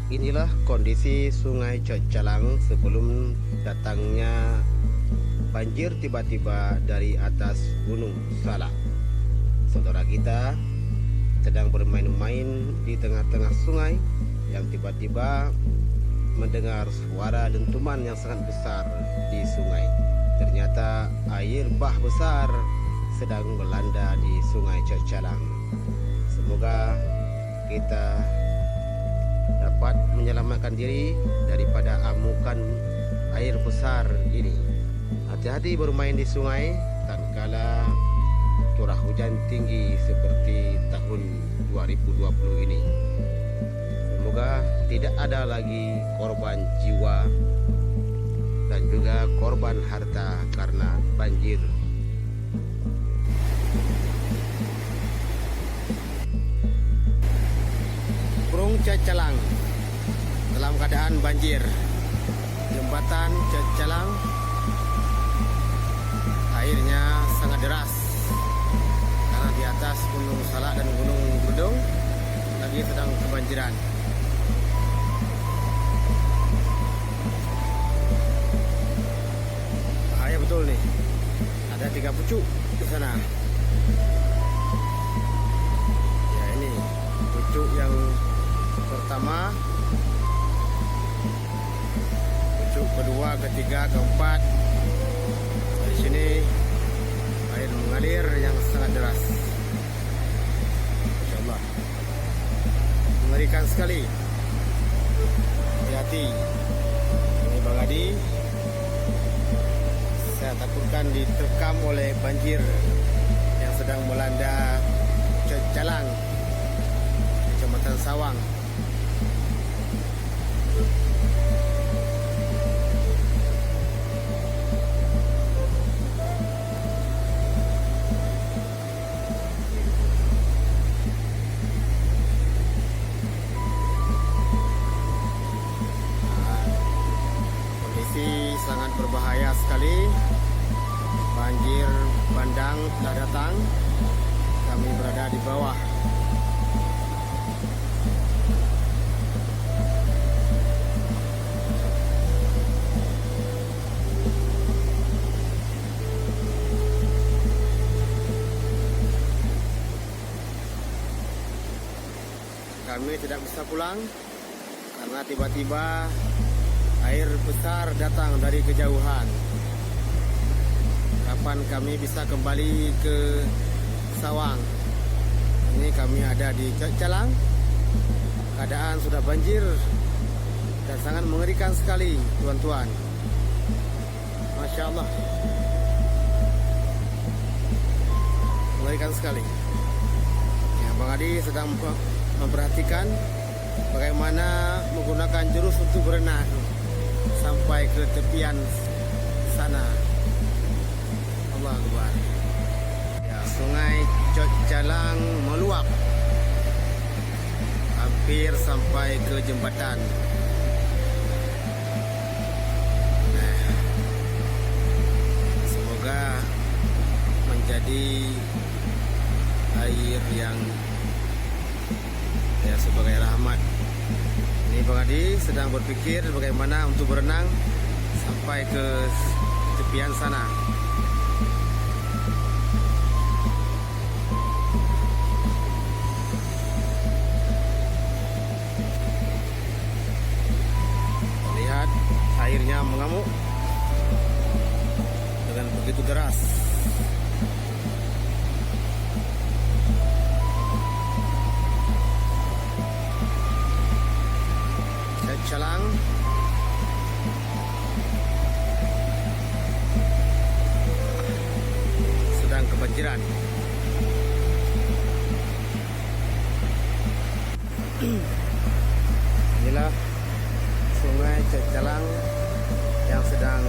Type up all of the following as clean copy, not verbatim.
Inilah kondisi Sungai Cacalang sebelum datangnya banjir tiba-tiba dari atas Gunung Salak. Saudara kita sedang bermain-main di tengah-tengah sungai yang tiba-tiba mendengar suara dentuman yang sangat besar di sungai. Ternyata air bah besar sedang melanda di Sungai Cacalang. Semoga kita dapat menyelamatkan diri daripada amukan air besar ini. Hati-hati bermain di sungai tatkala curah hujan tinggi seperti tahun 2020 ini. Semoga tidak ada lagi korban jiwa dan juga korban harta karena banjir. Cacalang dalam keadaan banjir. Jembatan Cacalang airnya sangat deras karena di atas Gunung Salak dan Gunung Brudung lagi sedang kebanjiran. Bahaya betul nih. Ada 3 pucuk di sana. Ya, ini pucuk yang pertama, pucuk kedua, ketiga, keempat. Di sini air mengalir yang sangat deras. Masya Allah, mengerikan sekali. Hati-hati. Ini Bang Adi. Saya takutkan diterkam oleh banjir yang sedang melanda Cacalang, Kecamatan Sawang. Sangat berbahaya sekali. Banjir bandang telah datang. Kami berada di bawah. Kami tidak bisa pulang karena tiba-tiba air besar datang dari kejauhan. Kapan kami bisa kembali ke Sawang? Ini kami ada di Cacalang. Keadaan sudah banjir dan sangat mengerikan sekali, tuan-tuan. Masya Allah, mengerikan sekali. Ya, Bang Adi sedang memperhatikan bagaimana menggunakan jurus untuk berenang sampai ke tepian sana. Allah Akbar. Ya, Sungai Cacalang meluap hampir sampai ke jembatan. Nah, semoga menjadi air yang ya sebagai rahmat. Ini Bang Adi sedang berpikir bagaimana untuk berenang sampai ke tepian sana. Lihat airnya mengamuk dengan begitu deras. Cacalang sedang kebanjiran. Inilah Sungai Cacalang yang sedang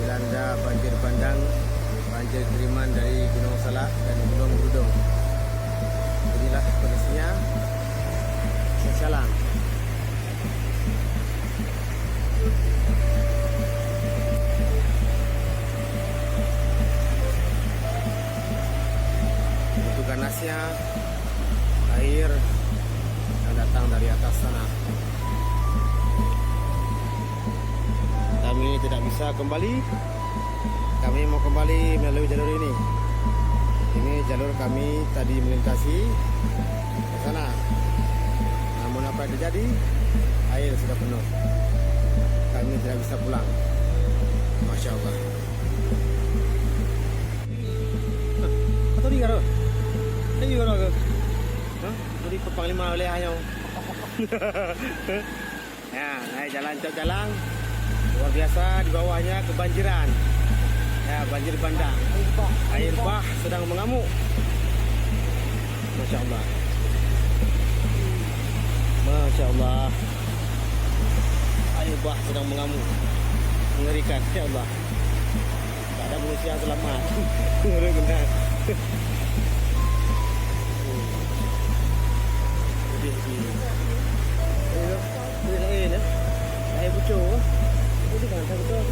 dilanda banjir bandang, banjir kiriman dari Gunung Salak dan Gunung Brudung. Inilah kondisinya Cacalang. Ganasnya air yang datang dari atas sana. bisa kembali. Kami mau kembali melalui jalur ini. Ini jalur kami tadi melintasi ke sana. Namun apa yang terjadi? Air sudah penuh. Kami tidak bisa pulang. Masya Allah. Atau di karo? Ini karo ke? Jadi Panglima oleh ayam. Ya, naik jalan jalan. Luar biasa, di bawahnya kebanjiran. Ya, banjir bandang. Air bah sedang mengamuk. Masya Allah. Masya Allah. Air bah sedang mengamuk. Mengerikan, ya Allah. Tak ada manusia yang selamat. Benar. Air bucur. Ini kan betul.